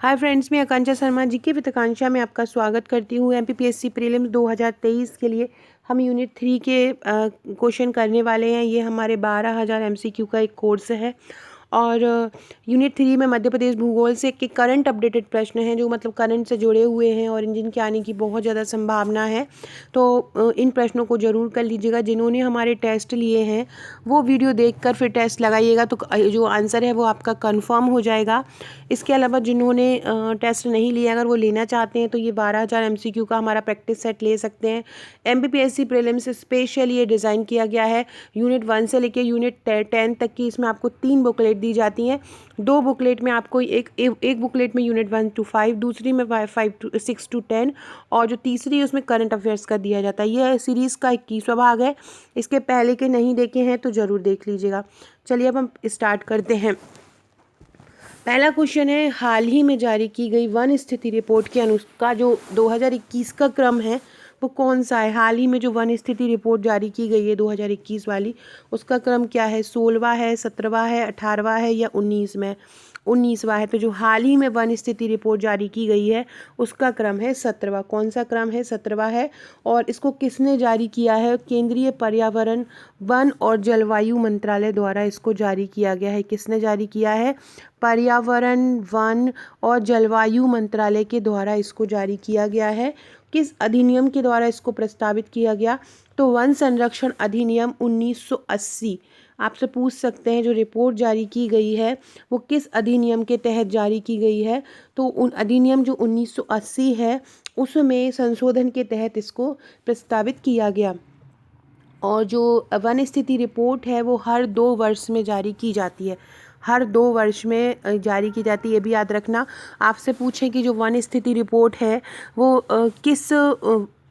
Hi friends, मैं आकांक्षा Sharma GK with आकांक्षा में आपका स्वागत करती हूँ। एमपीपीएससी प्रीलिम्स 2023 के लिए हम यूनिट 3 के क्वेश्चन करने वाले हैं। ये हमारे 12,000 एमसीक्यू का एक कोर्स है और यूनिट 3 में मध्य प्रदेश भूगोल से के करंट अपडेटेड प्रश्न हैं जो मतलब करंट से जुड़े हुए हैं और जिनके आने की बहुत ज़्यादा संभावना है। तो इन प्रश्नों को ज़रूर कर लीजिएगा। जिन्होंने हमारे टेस्ट लिए हैं वो वीडियो देखकर फिर टेस्ट लगाइएगा तो जो आंसर है वो आपका कंफर्म हो जाएगा। इसके अलावा जिन्होंने टेस्ट नहीं लिया, अगर वो लेना चाहते हैं तो ये 12,000 एमसीक्यू का हमारा प्रैक्टिस सेट ले सकते हैं। एमपीपीएससी प्रीलिम्स से स्पेशल ये डिज़ाइन किया गया है। यूनिट 1 से लेके यूनिट 10 तक की इसमें आपको 3 बुकलेट दी जाती हैं। 2 बुकलेट में आपको एक बुकलेट में यूनिट 1 to 5, दूसरी में 6 to 10 और जो तीसरी है उसमें करंट अफेयर्स का दिया जाता है। यह सीरीज़ का 21वां भाग है। इसके पहले के नहीं देखे हैं तो ज़रूर देख लीजिएगा। चलिए अब हम स्टार्ट करते हैं। पहला क्वेश्चन है, हाल ही में जारी की गई वन स्थिति रिपोर्ट के अनुसार जो 2021 का क्रम है वो कौन सा है। हाल ही में जो वन स्थिति रिपोर्ट जारी की गई है 2021 वाली, उसका क्रम क्या है? 16वां है, 17वां है, 18वां है या 19वां है। तो जो हाल ही में वन स्थिति रिपोर्ट जारी की गई है उसका क्रम है 17वां। कौन सा क्रम है? 17वां है। और इसको किसने जारी किया है? केंद्रीय पर्यावरण, वन और जलवायु मंत्रालय द्वारा इसको जारी किया गया है। किसने जारी किया है? पर्यावरण, वन और जलवायु मंत्रालय के द्वारा इसको जारी किया गया है। किस अधिनियम के द्वारा इसको प्रस्तावित किया गया? तो वन संरक्षण अधिनियम 1980। आपसे पूछ सकते हैं जो रिपोर्ट जारी की गई है वो किस अधिनियम के तहत जारी की गई है। तो उन अधिनियम जो 1980 है उसमें संशोधन के तहत इसको प्रस्तावित किया गया। और जो वन स्थिति रिपोर्ट है वो हर 2 वर्ष में जारी की जाती है। हर 2 वर्ष में जारी की जाती है, ये भी याद रखना। आपसे पूछें कि जो वन स्थिति रिपोर्ट है वो किस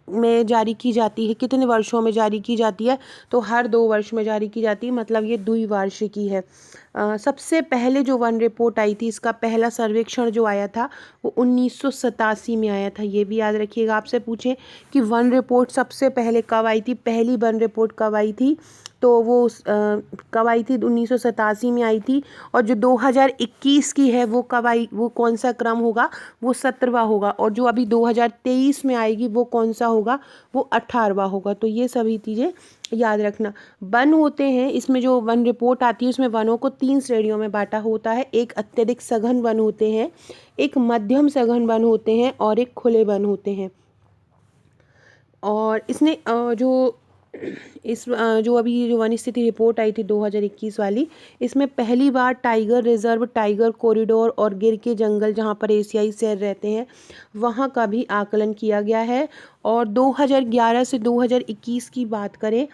में जारी की जाती है, कितने वर्षों में जारी की जाती है, तो हर 2 वर्ष में जारी की जाती है, मतलब ये द्विवार्षिकी है। सबसे पहले जो वन रिपोर्ट आई थी, इसका पहला सर्वेक्षण जो आया था वो 1987 में आया था। ये भी याद रखिएगा। आपसे पूछें कि वन रिपोर्ट सबसे पहले कब आई थी, पहली वन रिपोर्ट कब आई थी, तो वो कब आई थी? 1987 में आई थी। और जो 2021 की है वो कब आई, वो कौन सा क्रम होगा? वो 17वां होगा। और जो अभी 2023 में आएगी वो कौन सा होगा? वो 18वां होगा। तो ये सभी चीज़ें याद रखना। वन होते हैं, इसमें जो वन रिपोर्ट आती है उसमें वनों को 3 श्रेणियों में बांटा होता है। एक अत्यधिक सघन वन होते हैं, एक मध्यम सघन वन होते हैं और एक खुले वन होते हैं। और इसने जो अभी जो वन स्थिति रिपोर्ट आई थी 2021 वाली, इसमें पहली बार टाइगर रिजर्व, टाइगर कॉरिडोर और गिर के जंगल जहाँ पर एशियाई शेर रहते हैं वहाँ का भी आकलन किया गया है। और 2011 से 2021 की बात करें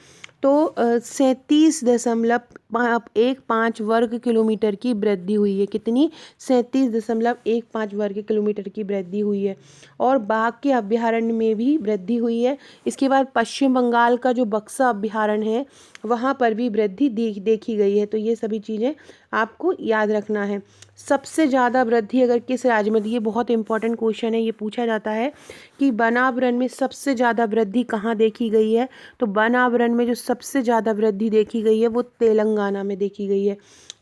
तो 37.15 वर्ग किलोमीटर की वृद्धि हुई है। कितनी? 37.15 वर्ग किलोमीटर की वृद्धि हुई है। और बाघ के अभ्यारण्य में भी वृद्धि हुई है। इसके बाद पश्चिम बंगाल का जो बक्सा अभ्यारण्य है वहाँ पर भी वृद्धि देखी गई है। तो ये सभी चीज़ें आपको याद रखना है। सबसे ज़्यादा वृद्धि अगर किस राज्य में, ये बहुत इंपॉर्टेंट क्वेश्चन है, ये पूछा जाता है कि वनावरण में सबसे ज़्यादा वृद्धि कहाँ देखी गई है। तो वनावरण में जो सबसे ज़्यादा वृद्धि देखी गई है वो तेलंगाना में देखी गई है।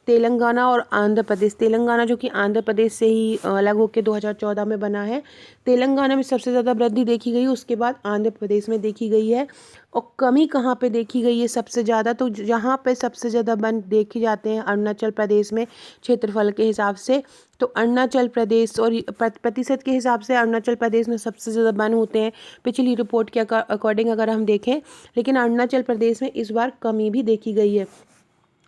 तेलंगाना और आंध्र प्रदेश, तेलंगाना जो कि आंध्र प्रदेश से ही अलग होकर 2014 में बना है। तेलंगाना में सबसे ज़्यादा वृद्धि देखी गई, उसके बाद आंध्र प्रदेश में देखी गई है। और कमी कहाँ पे देखी गई है सबसे ज़्यादा? तो जहाँ पे सबसे ज़्यादा वन देखे जाते हैं अरुणाचल प्रदेश में, क्षेत्रफल के हिसाब से। तो अरुणाचल प्रदेश और प्रतिशत के हिसाब से अरुणाचल प्रदेश में सबसे ज़्यादा वन होते हैं पिछली रिपोर्ट के अकॉर्डिंग अगर हम देखें। लेकिन अरुणाचल प्रदेश में इस बार कमी भी देखी गई है।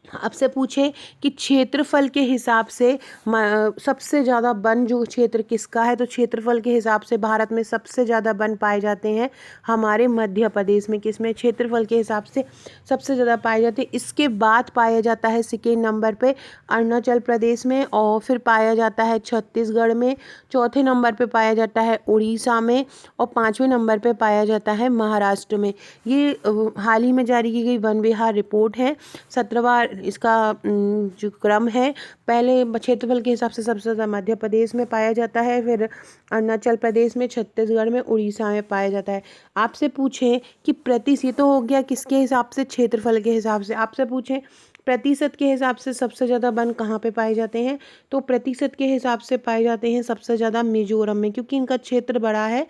आपसे पूछे कि क्षेत्रफल के हिसाब से सबसे ज़्यादा वन जो क्षेत्र किसका है, तो क्षेत्रफल के हिसाब से भारत में सबसे ज़्यादा वन पाए जाते हैं हमारे मध्य प्रदेश में। किसमें? क्षेत्रफल के हिसाब से सबसे ज़्यादा पाए जाते हैं। इसके बाद पाया जाता है सेकेंड नंबर पे अरुणाचल प्रदेश में, और फिर पाया जाता है छत्तीसगढ़ में, चौथे नंबर पे पाया जाता है उड़ीसा में, और 5वें नंबर पे पाया जाता है महाराष्ट्र में। ये हाल ही में जारी की गई वन विहार रिपोर्ट है। 17वां इसका जो क्रम है, पहले क्षेत्रफल के हिसाब से सबसे ज़्यादा मध्य प्रदेश में पाया जाता है, फिर अरुणाचल प्रदेश में, छत्तीसगढ़ में, उड़ीसा में पाया जाता है। आपसे पूछें कि ये तो हो गया किसके हिसाब से? क्षेत्रफल के हिसाब से। आपसे पूछें प्रतिशत के हिसाब से सबसे ज़्यादा वन कहाँ पे पाए जाते हैं, तो प्रतिशत के हिसाब से पाए जाते हैं सबसे ज़्यादा मिजोरम में, क्योंकि इनका क्षेत्र बड़ा है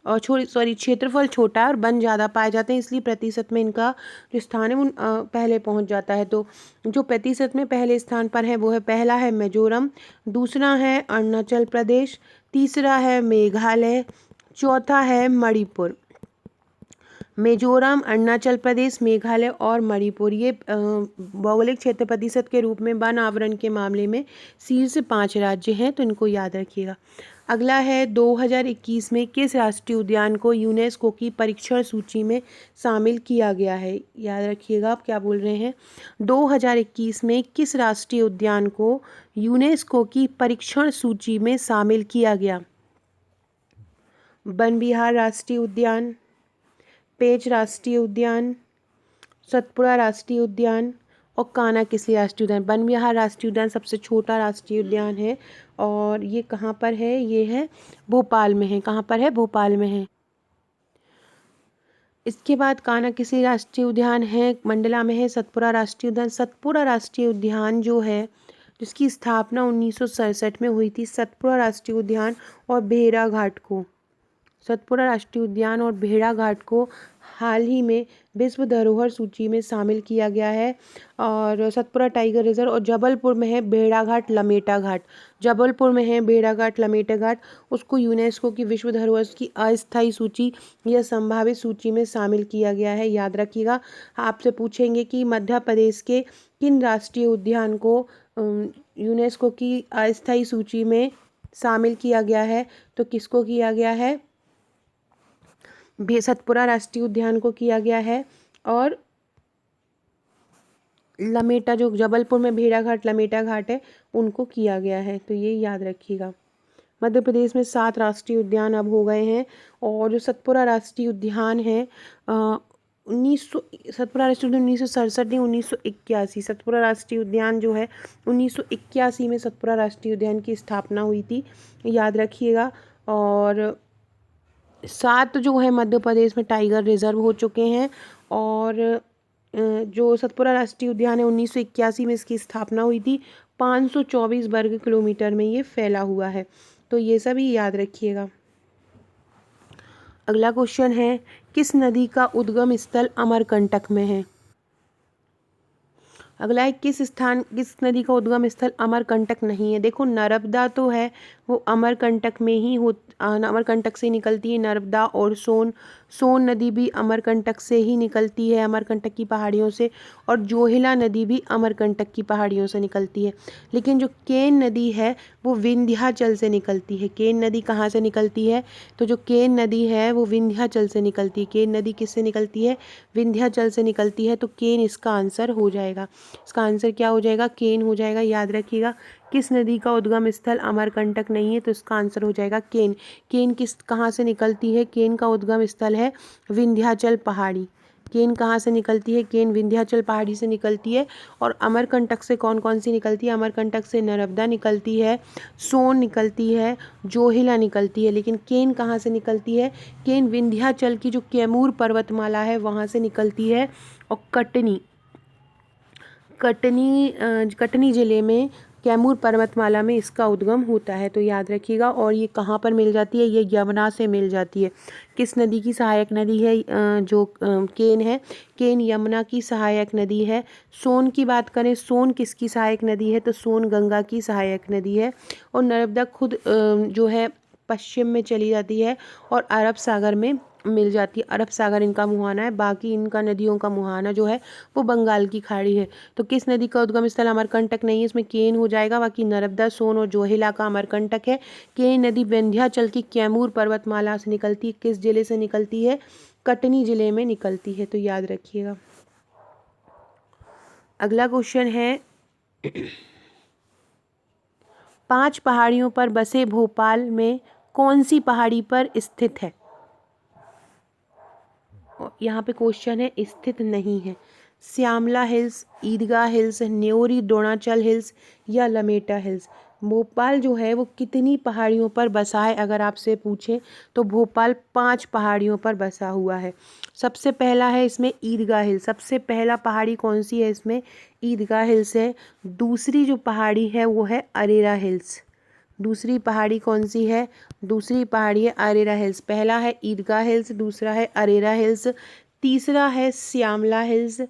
और क्षेत्रफल छोटा है और वन ज़्यादा पाए जाते हैं, इसलिए प्रतिशत में इनका जो स्थान है वो पहले पहुंच जाता है। तो जो प्रतिशत में पहले स्थान पर है वो है, पहला है मिजोरम, दूसरा है अरुणाचल प्रदेश, तीसरा है मेघालय, चौथा है मणिपुर। मिजोरम, अरुणाचल प्रदेश, मेघालय और मणिपुर ये भौगोलिक क्षेत्र प्रतिशत के रूप में वन आवरण के मामले में शीर्ष 5 राज्य हैं, तो इनको याद रखिएगा। अगला है 2021 में किस राष्ट्रीय उद्यान को यूनेस्को की परीक्षण सूची में शामिल किया गया है। याद रखिएगा आप क्या बोल रहे हैं, 2021 में किस राष्ट्रीय उद्यान को यूनेस्को की परीक्षण सूची में शामिल किया गया। वन विहार राष्ट्रीय उद्यान, पेंच राष्ट्रीय उद्यान, सतपुड़ा राष्ट्रीय उद्यान और कानाकिसली राष्ट्रीय उद्यान। वन विहार राष्ट्रीय उद्यान सबसे छोटा राष्ट्रीय उद्यान है और ये कहाँ पर है, ये है भोपाल में है। कहाँ पर है, भोपाल में है। इसके बाद कानाकिसली राष्ट्रीय उद्यान है, मंडला में है। सतपुड़ा राष्ट्रीय उद्यान, सतपुड़ा राष्ट्रीय उद्यान जो है जिसकी स्थापना 1967 में हुई थी, सतपुड़ा राष्ट्रीय उद्यान और भेड़ाघाट को, सतपुड़ा राष्ट्रीय उद्यान और भेड़ाघाट को हाल ही में विश्व धरोहर सूची में शामिल किया गया है। और सतपुड़ा टाइगर रिजर्व और जबलपुर में है भेड़ाघाट लमेटा घाट, जबलपुर में है भेड़ाघाट लमेटा घाट, उसको यूनेस्को की विश्व धरोहर की अस्थायी सूची या संभावित सूची में शामिल किया गया है। याद रखिएगा, आपसे पूछेंगे कि मध्य प्रदेश के किन राष्ट्रीय उद्यान को यूनेस्को की अस्थायी सूची में शामिल किया गया है, तो किसको किया गया है, सतपुड़ा राष्ट्रीय उद्यान को किया गया है और लमेटा जो जबलपुर में भेड़ाघाट लमेटा घाट है उनको किया गया है, तो ये याद रखिएगा। मध्य प्रदेश में 7 राष्ट्रीय उद्यान अब हो गए हैं और जो सतपुड़ा राष्ट्रीय उद्यान है सतपुड़ा राष्ट्रीय उद्यान 1967 नहीं 1981, सतपुड़ा राष्ट्रीय उद्यान जो है 1981 में सतपुड़ा राष्ट्रीय उद्यान की स्थापना हुई थी, याद रखिएगा। और 7 जो है मध्य प्रदेश में टाइगर रिजर्व हो चुके हैं और जो सतपुड़ा राष्ट्रीय उद्यान है 1981 में इसकी स्थापना हुई थी, 524 वर्ग किलोमीटर में ये फैला हुआ है, तो ये सभी याद रखिएगा। अगला क्वेश्चन है, किस नदी का उद्गम स्थल अमरकंटक में है। अगला है, किस नदी का उद्गम स्थल अमरकंटक नहीं है। देखो नर्मदा तो है वो अमरकंटक में ही अमरकंटक से निकलती है नर्मदा, और सोन नदी भी अमरकंटक से ही निकलती है, अमरकंटक की पहाड़ियों से, और जोहिला नदी भी अमरकंटक की पहाड़ियों से निकलती है। लेकिन जो केन नदी है वो विंध्याचल से निकलती है। केन नदी कहाँ से निकलती है, तो जो केन नदी है वो विंध्याचल से निकलती है। केन नदी किससे निकलती है, विंध्याचल से निकलती है, तो केन इसका आंसर हो जाएगा। इसका आंसर क्या हो जाएगा, केन हो जाएगा। याद रखिएगा, किस नदी का उद्गम स्थल अमरकंटक नहीं है, तो इसका आंसर हो जाएगा केन। केन कहाँ से निकलती है, केन का उद्गम स्थल है विंध्याचल पहाड़ी। केन कहाँ से निकलती है, केन विंध्याचल पहाड़ी से निकलती है। और अमरकंटक से कौन कौन सी निकलती है, अमरकंटक से नर्मदा निकलती है, सोन निकलती है, जोहिला निकलती है। लेकिन केन कहाँ से निकलती है, केन विंध्याचल की जो कैमूर पर्वतमाला है वहाँ से निकलती है। और कटनी ज़िले में कैमूर पर्वतमाला में इसका उद्गम होता है, तो याद रखिएगा। और ये कहाँ पर मिल जाती है, ये यमुना से मिल जाती है। किस नदी की सहायक नदी है, जो केन है, केन यमुना की सहायक नदी है। सोन की बात करें, सोन किसकी सहायक नदी है, तो सोन गंगा की सहायक नदी है। और नर्मदा खुद जो है पश्चिम में चली जाती है और अरब सागर में मिल जाती है। अरब सागर इनका मुहाना है, बाकी इनका नदियों का मुहाना जो है वो बंगाल की खाड़ी है। तो किस नदी का उद्गम स्थल अमरकंटक नहीं है, इसमें केन हो जाएगा। बाकी नर्मदा, सोन और जोहिला का अमरकंटक है। केन नदी विंध्याचल की कैमूर पर्वतमाला से निकलती है। किस जिले से निकलती है, कटनी जिले में निकलती है, तो याद रखिएगा। अगला क्वेश्चन है, 5 पहाड़ियों पर बसे भोपाल में कौन सी पहाड़ी पर स्थित है। यहाँ पे क्वेश्चन है स्थित नहीं है। Shyamala hills, Idgah hills, Nyori Dronachal hills या लमेटा हिल्स। भोपाल जो है वो कितनी पहाड़ियों पर बसा है, अगर आपसे पूछें तो भोपाल 5 पहाड़ियों पर बसा हुआ है। सबसे पहला है इसमें ईदगाह हिल, सबसे पहला पहाड़ी कौन सी है इसमें, ईदगाह हिल्स है। दूसरी जो पहाड़ी है वो है अरेरा हिल्स, दूसरी पहाड़ी कौन सी है, दूसरी पहाड़ी है अरेरा हिल्स। पहला है ईदगाह हिल्स, दूसरा है अरेरा हिल्स, तीसरा है श्यामला हिल्स,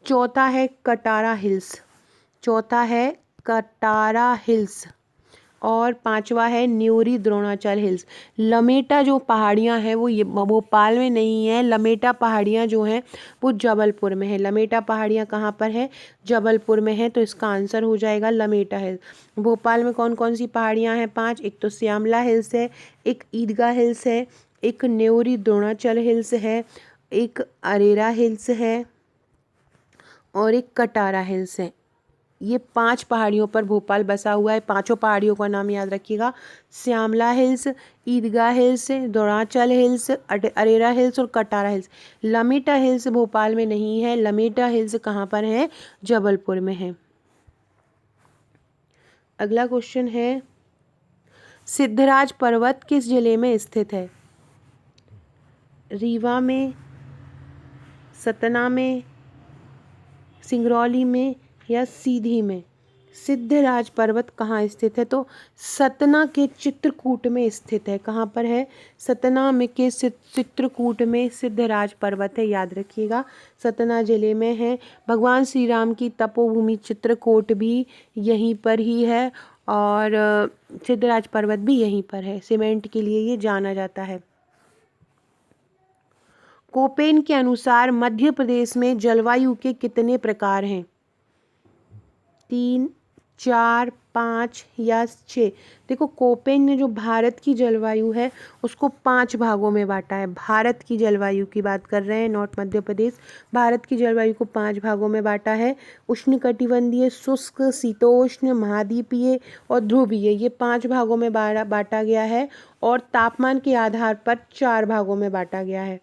चौथा है कटारा हिल्स, चौथा है कटारा हिल्स, और पांचवा है न्योरी द्रोणाचल हिल्स। लमेटा जो पहाड़ियाँ हैं वो ये भोपाल में नहीं है, लमेटा पहाड़ियाँ जो हैं वो जबलपुर में है। लमेटा पहाड़ियाँ कहाँ पर है, जबलपुर में है, तो इसका आंसर हो जाएगा लमेटा हिल्स। भोपाल में कौन कौन सी पहाड़ियाँ हैं 5, एक तो श्यामला हिल्स है, एक ईदगाह हिल्स है, एक न्योरी द्रोणाचल हिल्स है, एक अरेरा हिल्स है, और एक कटारा हिल्स है। ये 5 पहाड़ियों पर भोपाल बसा हुआ है। पांचों पहाड़ियों का नाम याद रखिएगा, Shyamla hills, Idgah hills, Dronachal hills, Arera hills और कटारा हिल्स। लमेटा हिल्स भोपाल में नहीं है, लमेटा हिल्स कहाँ पर है, जबलपुर में है। अगला क्वेश्चन है, सिद्धराज पर्वत किस जिले में स्थित है, रीवा में, सतना में, सिंगरौली में या सीधी में। सिद्धराज पर्वत कहाँ स्थित है, तो सतना के चित्रकूट में स्थित है। कहाँ पर है, सतना में के चित्रकूट में सिद्धराज पर्वत है, याद रखिएगा, सतना जिले में है। भगवान श्री राम की तपोभूमि चित्रकूट भी यहीं पर ही है, और सिद्धराज पर्वत भी यहीं पर है, सीमेंट के लिए ये जाना जाता है। कोपेन के अनुसार मध्य प्रदेश में जलवायु के कितने प्रकार हैं, 3, 4, 5 या 6। देखो कोपेन ने जो भारत की जलवायु है उसको 5 भागों में बांटा है। भारत की जलवायु की बात कर रहे हैं, नॉट मध्य प्रदेश। भारत की जलवायु को 5 भागों में बांटा है, उष्णकटिबंधीय, शुष्क, शीतोष्ण, महाद्वीपीय और ध्रुवीय, ये 5 भागों में बांटा गया है, और तापमान के आधार पर 4 भागों में बांटा गया है।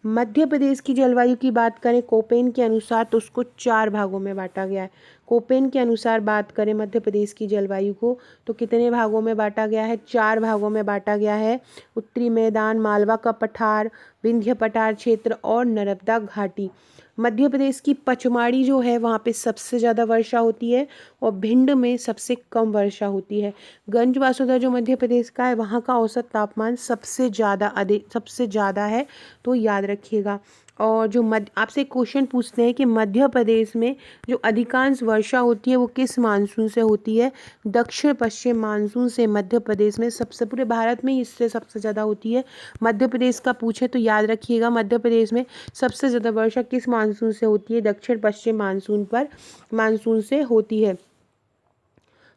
मध्य प्रदेश की जलवायु की बात करें कोपेन के अनुसार तो उसको 4 भागों में बांटा गया है। कोपेन के अनुसार बात करें मध्य प्रदेश की जलवायु को तो कितने भागों में बांटा गया है, 4 भागों में बांटा गया है। उत्तरी मैदान, मालवा का पठार, विंध्य पठार क्षेत्र और नर्मदा घाटी। मध्य प्रदेश की पचमाड़ी जो है वहाँ पे सबसे ज़्यादा वर्षा होती है, और भिंड में सबसे कम वर्षा होती है। गंज वासुदा जो मध्य प्रदेश का है वहाँ का औसत तापमान सबसे ज़्यादा है, तो याद रखिएगा। और जो आपसे क्वेश्चन पूछते हैं कि मध्य प्रदेश में जो अधिकांश वर्षा होती है वो किस मानसून से होती है, दक्षिण पश्चिम मानसून से मध्य प्रदेश में सबसे, पूरे भारत में इससे सबसे ज़्यादा होती है। मध्य प्रदेश का पूछे तो याद रखिएगा मध्य प्रदेश में सबसे ज़्यादा वर्षा किस मानसून से होती है, दक्षिण पश्चिम मानसून से होती है।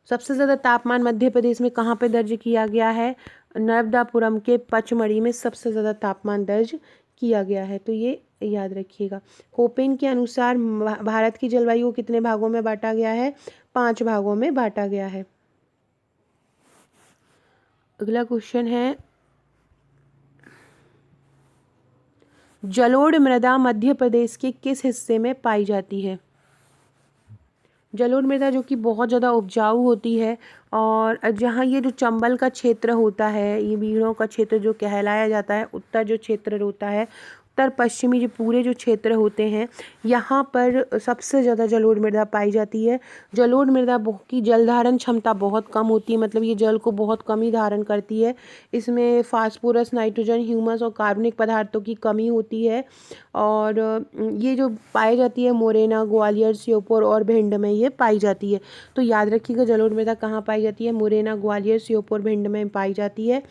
सबसे ज़्यादा तापमान मध्य प्रदेश में कहाँ पे दर्ज किया गया है, नर्मदापुरम के पचमढ़ी में सबसे ज़्यादा तापमान दर्ज किया गया है, तो ये याद रखिएगा। कोपेन के अनुसार भारत की जलवायु को कितने भागों में बांटा गया है, 5 भागों में बांटा गया है। अगला क्वेश्चन है, जलोढ़ मृदा मध्य प्रदेश के किस हिस्से में पाई जाती है। जलोढ़ मृदा जो कि बहुत ज़्यादा उपजाऊ होती है, और जहाँ ये जो चंबल का क्षेत्र होता है, ये बीड़ों का क्षेत्र जो कहलाया जाता है, उत्तर जो क्षेत्र होता है, उत्तर पश्चिमी जो पूरे जो क्षेत्र होते हैं, यहाँ पर सबसे ज़्यादा जलोढ़ मृदा पाई जाती है। जलोढ़ मृदा की जल धारण क्षमता बहुत कम होती है, मतलब ये जल को बहुत कम ही धारण करती है। इसमें फास्फोरस, नाइट्रोजन, ह्यूमस और कार्बनिक पदार्थों की कमी होती है, और ये जो पाई जाती है मुरैना, ग्वालियर, श्योपुर और भिंड में ये पाई जाती है। तो याद रखिएगा जलोढ़ मृदा कहाँ पाई जाती है, मुरैना, ग्वालियर, श्योपुर, भिंड में पाई जाती है।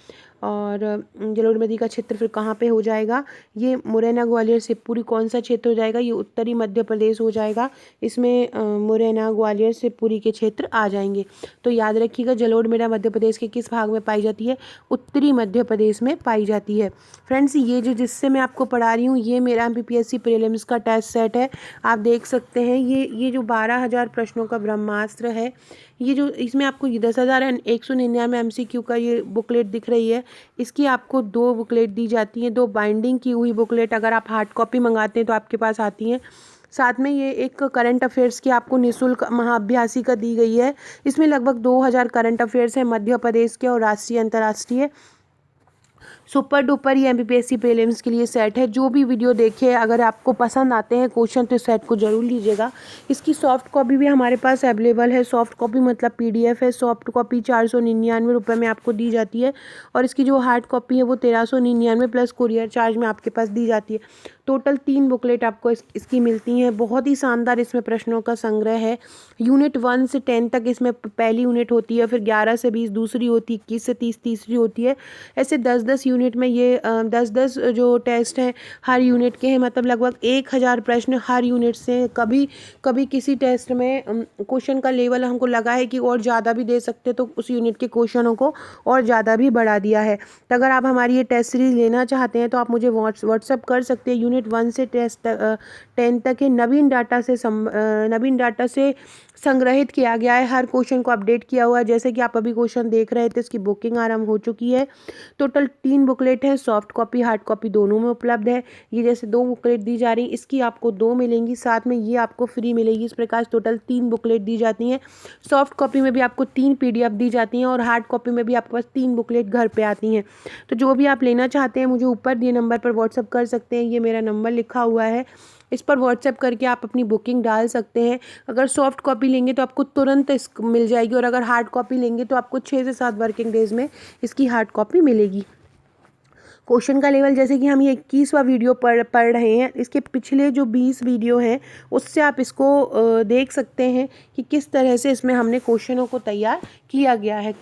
और जलोढ़ मृदा का क्षेत्र फिर कहाँ पे हो जाएगा, ये मुरैना, ग्वालियर, शिवपुरी कौन सा क्षेत्र हो जाएगा, ये उत्तरी मध्य प्रदेश हो जाएगा। इसमें मुरैना, ग्वालियर, शिवपुरी के क्षेत्र आ जाएंगे। तो याद रखिएगा जलोढ़ मृदा मध्य प्रदेश के किस भाग में पाई जाती है, उत्तरी मध्य प्रदेश में पाई जाती है। फ्रेंड्स, ये जो जिससे मैं आपको पढ़ा रही हूँ ये मेरा MPPSC प्रीलिम्स का टेस्ट सेट है। आप देख सकते हैं ये जो 12,000 प्रश्नों का ब्रह्मास्त्र है, ये जो इसमें आपको 10,199 MCQ का ये बुकलेट दिख रही है, इसकी आपको 2 बुकलेट दी जाती हैं, 2 बाइंडिंग की हुई बुकलेट अगर आप हार्ड कॉपी मंगाते हैं तो आपके पास आती हैं। साथ में ये एक करंट अफेयर्स की आपको निःशुल्क महाअभ्यासिका दी गई है। इसमें लगभग 2000 करंट अफेयर्स हैं मध्य प्रदेश के और राष्ट्रीय अंतर्राष्ट्रीय। सुपर डुपर ये एमपीपीएससी प्रीलिम्स के लिए सेट है। जो भी वीडियो देखे, अगर आपको पसंद आते हैं क्वेश्चन तो सेट को जरूर लीजिएगा। इसकी सॉफ्ट कॉपी भी हमारे पास अवेलेबल है। सॉफ्ट कॉपी मतलब पीडीएफ है। सॉफ्ट कॉपी 499 रुपये में आपको दी जाती है और इसकी जो हार्ड कॉपी है वो 1399 प्लस कुरियर चार्ज में आपके पास दी जाती है। टोटल 3 बुकलेट आपको इसकी मिलती हैं। बहुत ही शानदार इसमें प्रश्नों का संग्रह है। यूनिट 1 से 10 तक इसमें पहली यूनिट होती है, फिर 11 से 20 दूसरी होती है, 21 से 30 तीसरी होती है। ऐसे 10-10 यूनिट में ये 10-10 जो टेस्ट हैं हर यूनिट के हैं, मतलब लगभग 1000 प्रश्न हर यूनिट से। कभी कभी किसी टेस्ट में क्वेश्चन का लेवल हमको लगा है कि और ज़्यादा भी दे सकते, तो उस यूनिट के क्वेश्चनों को और ज़्यादा भी बढ़ा दिया है। तो अगर आप हमारी ये टेस्ट सीरीज लेना चाहते हैं तो आप मुझे व्हाट्सअप कर सकते हैं। यूनिट 1 से टेस्ट 10 तक है। नवीन डाटा से संग्रहित किया गया है। हर क्वेश्चन को अपडेट किया हुआ है। जैसे कि आप अभी क्वेश्चन देख रहे थे, इसकी बुकिंग आरंभ हो चुकी है। टोटल 3 बुकलेट है। सॉफ्ट कॉपी हार्ड कॉपी दोनों में उपलब्ध है। ये जैसे 2 बुकलेट दी जा रही, इसकी आपको 2 मिलेंगी, साथ में ये आपको फ्री मिलेगी। इस प्रकार टोटल 3 बुकलेट दी जाती हैं। सॉफ्ट कॉपी में भी आपको 3 पीडीएफ दी जाती हैं और हार्ड कॉपी में भी आपके पास 3 बुकलेट घर पे आती हैं। तो जो भी आप लेना चाहते हैं मुझे ऊपर दिए नंबर पर व्हाट्सअप कर सकते हैं। ये मेरा नंबर लिखा हुआ है, इस पर व्हाट्सएप करके आप अपनी बुकिंग डाल सकते हैं। अगर सॉफ्ट कॉपी लेंगे तो आपको तुरंत मिल जाएगी और अगर हार्ड कॉपी लेंगे तो आपको 6 से 7 वर्किंग डेज में इसकी हार्ड कॉपी मिलेगी। क्वेश्चन का लेवल, जैसे कि हम ये 21वां वीडियो पढ़ रहे हैं, इसके पिछले जो 20 वीडियो हैं उससे आप इसको देख सकते हैं कि किस तरह से इसमें हमने क्वेश्चनों को तैयार किया गया है।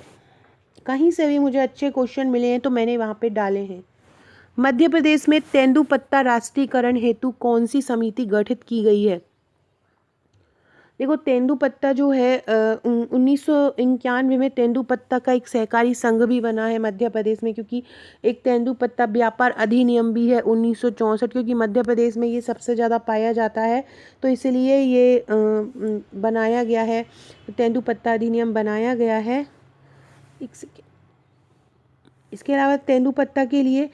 कहीं से भी मुझे अच्छे क्वेश्चन मिले हैं तो मैंने वहाँ पे डाले हैं। मध्य प्रदेश में तेंदुपत्ता राष्ट्रीयकरण हेतु कौन सी समिति गठित की गई है? देखो, तेंदुपत्ता जो है 1991 में तेंदुपत्ता का एक सहकारी संघ भी बना है मध्य प्रदेश में, क्योंकि एक तेंदुपत्ता व्यापार अधिनियम भी है 1964, क्योंकि मध्य प्रदेश में ये सबसे ज़्यादा पाया जाता है, तो इसलिए ये बनाया गया है, तेंदुपत्ता अधिनियम बनाया गया है। एक सेकेंड। इसके अलावा तेंदुपत्ता के लिए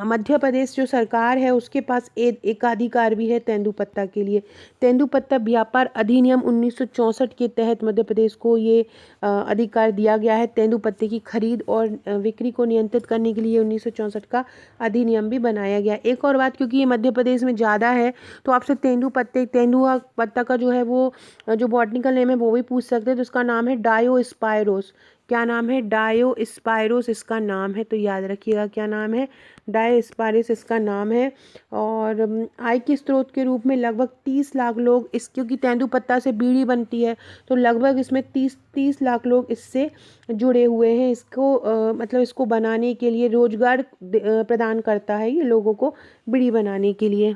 मध्य प्रदेश जो सरकार है उसके पास एकाधिकार भी है तेंदुपत्ता के लिए। तेंदुपत्ता व्यापार अधिनियम 1964 के तहत मध्य प्रदेश को ये अधिकार दिया गया है। तेंदुपत्ते की खरीद और बिक्री को नियंत्रित करने के लिए 1964 का अधिनियम भी बनाया गया। एक और बात, क्योंकि ये मध्य प्रदेश में ज़्यादा है तो आपसे तेंदुआ पत्ता का जो है वो जो बॉटनिकल नेम है वो भी पूछ सकते हैं। तो इसका नाम है डायोस्पायरोस। क्या नाम है? डायोस्पायरोस इसका नाम है, तो याद रखिएगा क्या नाम है, डायोस्पायरोस इसका नाम है। और आय के स्रोत के रूप में लगभग 30 लाख लोग क्योंकि तेंदुपत्ता से बीड़ी बनती है तो लगभग इसमें 30 लाख लोग इससे जुड़े हुए हैं। इसको मतलब इसको बनाने के लिए रोजगार प्रदान करता है ये लोगों को बीड़ी बनाने के लिए।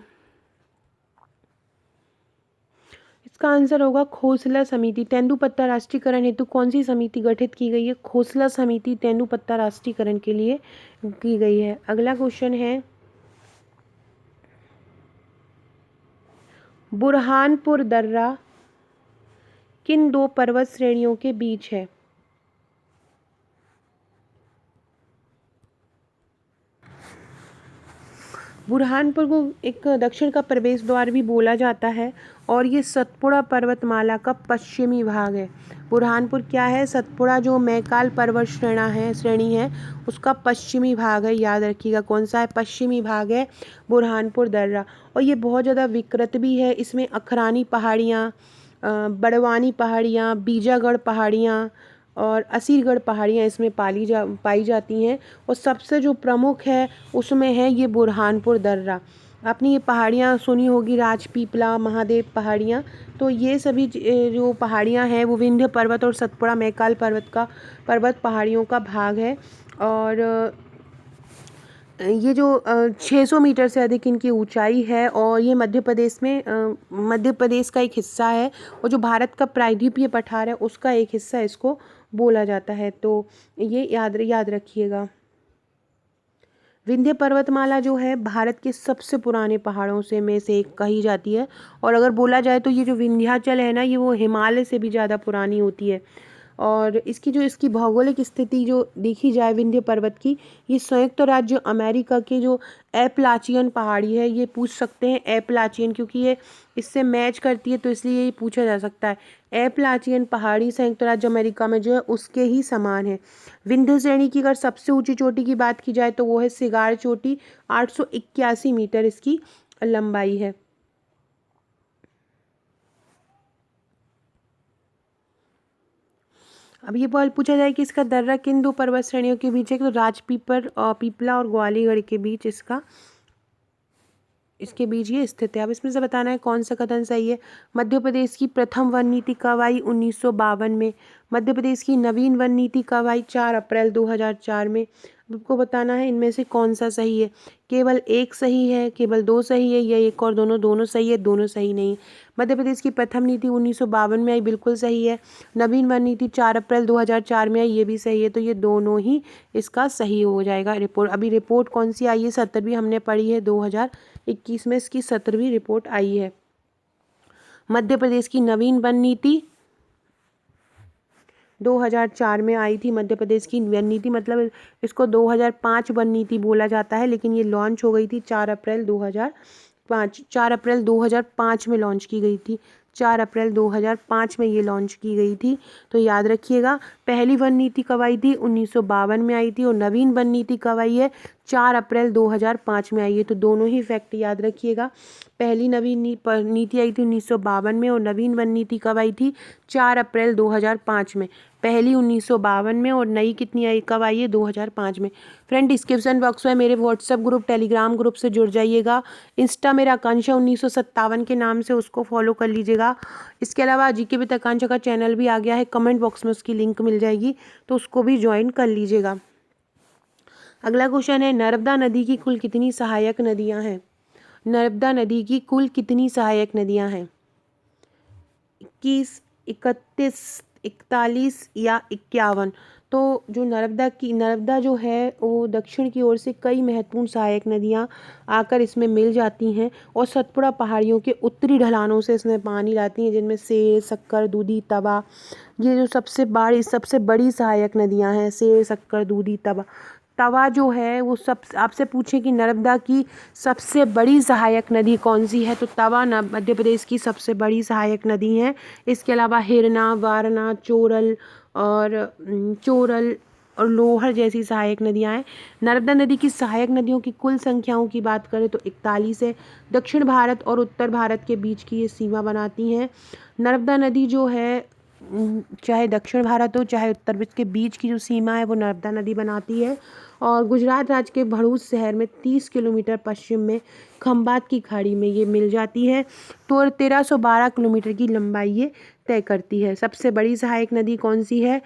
इसका आंसर होगा खोसला समिति। तेंदुपत्ता राष्ट्रीयकरण हेतु कौन सी समिति गठित की गई है? खोसला समिति तेंदुपत्ता राष्ट्रीयकरण के लिए की गई है। अगला क्वेश्चन है, बुरहानपुर दर्रा किन 2 पर्वत श्रेणियों के बीच है? बुरहानपुर को एक दक्षिण का प्रवेश द्वार भी बोला जाता है और ये सतपुड़ा पर्वतमाला का पश्चिमी भाग है। बुरहानपुर क्या है? सतपुड़ा जो मैकाल पर्वत श्रेणी है उसका पश्चिमी भाग है। याद रखिएगा कौन सा है? पश्चिमी भाग है बुरहानपुर दर्रा। और ये बहुत ज़्यादा विकृत भी है। इसमें अखरानी पहाड़ियाँ, बड़वानी पहाड़ियाँ, बीजागढ़ पहाड़ियाँ और असीरगढ़ पहाड़ियाँ इसमें पाई जाती हैं। और सबसे जो प्रमुख है उसमें है ये बुरहानपुर दर्रा। आपने ये पहाड़ियाँ सुनी होगी, राजपीपला, महादेव पहाड़ियाँ, तो ये सभी जो पहाड़ियाँ हैं वो विंध्य पर्वत और सतपुड़ा मैकाल पर्वत पहाड़ियों का भाग है। और ये जो 600 मीटर से अधिक इनकी ऊंचाई है और ये मध्य प्रदेश का एक हिस्सा है और जो भारत का प्रायद्वीपीय पठार है उसका एक हिस्सा इसको बोला जाता है। तो ये याद रखिएगा। विंध्य पर्वतमाला जो है भारत के सबसे पुराने पहाड़ों में से एक कही जाती है। और अगर बोला जाए तो ये जो विंध्याचल है ना, ये वो हिमालय से भी ज़्यादा पुरानी होती है। और इसकी भौगोलिक स्थिति जो देखी जाए विंध्य पर्वत की, ये संयुक्त राज्य अमेरिका के जो एपलाचियन पहाड़ी है, ये पूछ सकते हैं एपलाचियन, क्योंकि ये इससे मैच करती है तो इसलिए ये पूछा जा सकता है। एपलाचियन पहाड़ी संयुक्त राज्य अमेरिका में जो है उसके ही समान है। विंध्य श्रेणी की अगर सबसे ऊंची चोटी की बात की जाए तो वो है सिगार चोटी, 881 मीटर इसकी लंबाई है। अब ये बॉल पूछा जाए कि इसका दर्रा किन दो पर्वत श्रेणियों के बीच है, तो राजपीपल पीपला और ग्वालीगढ़ के बीच इसके बीच ये स्थित है। अब इसमें से बताना है कौन सा कथन सही है। मध्य प्रदेश की प्रथम वन नीति कब आई? 1952 में। मध्य प्रदेश की नवीन वन नीति कब आई? 4 अप्रैल 2004 में। आपको बताना है इनमें से कौन सा सही है। केवल एक सही है, केवल दो सही है, या एक और दोनों सही है, दोनों सही नहीं। मध्य प्रदेश की प्रथम नीति 1952 में आई, बिल्कुल सही है। नवीन वन नीति 4 अप्रैल 2004 में आई, ये भी सही है। तो ये दोनों ही इसका सही हो जाएगा। रिपोर्ट कौन सी आई है? 17वीं हमने पढ़ी है 2021 में, इसकी 17वीं रिपोर्ट आई है। मध्य प्रदेश की नवीन वन नीति 2004 में आई थी। मध्य प्रदेश की वन नीति, मतलब इसको 2005 वन नीति बोला जाता है, लेकिन ये लॉन्च हो गई थी 4 अप्रैल 2005 में लॉन्च की गई थी। 4 अप्रैल 2005 में ये लॉन्च की गई थी। तो याद रखिएगा, पहली वन नीति कब आई थी? 1952 में आई थी। और नवीन वन नीति कब आई है? 4 अप्रैल 2005 में आई है। तो दोनों ही फैक्ट याद रखिएगा। पहली नवीन नीति आई थी 1952 में, और नवीन वन नीति कब आई थी? 4 अप्रैल 2005 में। पहली 1952 में और नई कितनी आई, कब आई है? 2005 में। फ्रेंड, डिस्क्रिप्शन बॉक्स में मेरे व्हाट्सएप ग्रुप, टेलीग्राम ग्रुप से जुड़ जाइएगा। इंस्टा मेरा आकांक्षा 1957 के नाम से, उसको फॉलो कर लीजिएगा। इसके अलावा जीके विद आकांक्षा का चैनल भी आ गया है, कमेंट बॉक्स में उसकी लिंक मिल जाएगी, तो उसको भी ज्वाइन कर लीजिएगा। अगला क्वेश्चन है, नर्मदा नदी की कुल कितनी सहायक नदियाँ हैं? नर्मदा नदी की कुल कितनी सहायक नदियाँ हैं? 21, 31, 41 या 51? तो जो नर्मदा जो है वो दक्षिण की ओर से कई महत्वपूर्ण सहायक नदियाँ आकर इसमें मिल जाती हैं, और सतपुड़ा पहाड़ियों के उत्तरी ढलानों से इसमें पानी लाती हैं, जिनमें सेर, शक्कर, दूधी, तवा, ये जो सबसे बड़ी सहायक नदियाँ हैं। सेर, शक्कर, दूधी, तवा जो है वो सब आपसे पूछे कि नर्मदा की सबसे बड़ी सहायक नदी कौन सी है, तो तवा मध्य प्रदेश की सबसे बड़ी सहायक नदी है। इसके अलावा हिरना, वारणा, चोरल और लोहर जैसी सहायक नदियां हैं। नर्मदा नदी की सहायक नदियों की कुल संख्याओं की बात करें तो 41 है। दक्षिण भारत और उत्तर भारत के बीच की ये सीमा बनाती हैं। नर्मदा नदी जो है चाहे दक्षिण भारत हो चाहे उत्तर भारत के बीच की जो सीमा है वो नर्मदा नदी बनाती है। और गुजरात राज्य के भरूच शहर में 30 किलोमीटर पश्चिम में खंबात की खाड़ी में ये मिल जाती है। तो 1312 किलोमीटर की लंबाई ये तय करती है। सबसे बड़ी सहायक नदी कौन सी है?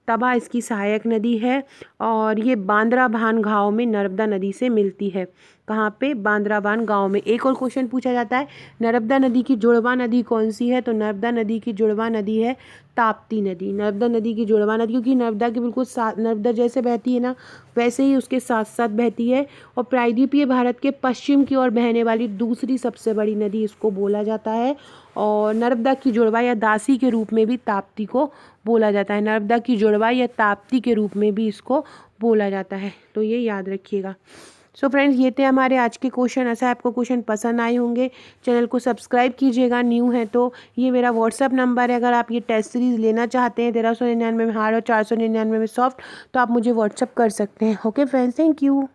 तवा इसकी सहायक नदी है, और ये बांद्राभान गांव में नर्मदा नदी से मिलती है। कहाँ पे? बांद्राभान गांव में। एक और क्वेश्चन पूछा जाता है, नर्मदा नदी की जुड़वा नदी कौन सी है? तो नर्मदा नदी की जुड़वा नदी है ताप्ती नदी। नर्मदा नदी की जुड़वा नदी, क्योंकि नर्मदा के बिल्कुल नर्मदा जैसे बहती है ना, वैसे ही उसके साथ साथ बहती है। और प्रायद्वीपीय भारत के पश्चिम की ओर बहने वाली दूसरी सबसे बड़ी नदी इसको बोला जाता है। और नर्मदा की जुड़वा या दासी के रूप में भी ताप्ती को बोला जाता है। नर्मदा की जुड़वा या ताप्ती के रूप में भी इसको बोला जाता है, तो ये याद रखिएगा। सो फ्रेंड्स, ये थे हमारे आज के क्वेश्चन। ऐसा आपको क्वेश्चन पसंद आए होंगे, चैनल को सब्सक्राइब कीजिएगा न्यू है तो। ये मेरा व्हाट्सअप नंबर है, अगर आप ये टेस्ट सीरीज़ लेना चाहते हैं 1399 में हार्ड और 499 में सॉफ्ट, तो आप मुझे व्हाट्सअप कर सकते हैं। Okay friends, thank you.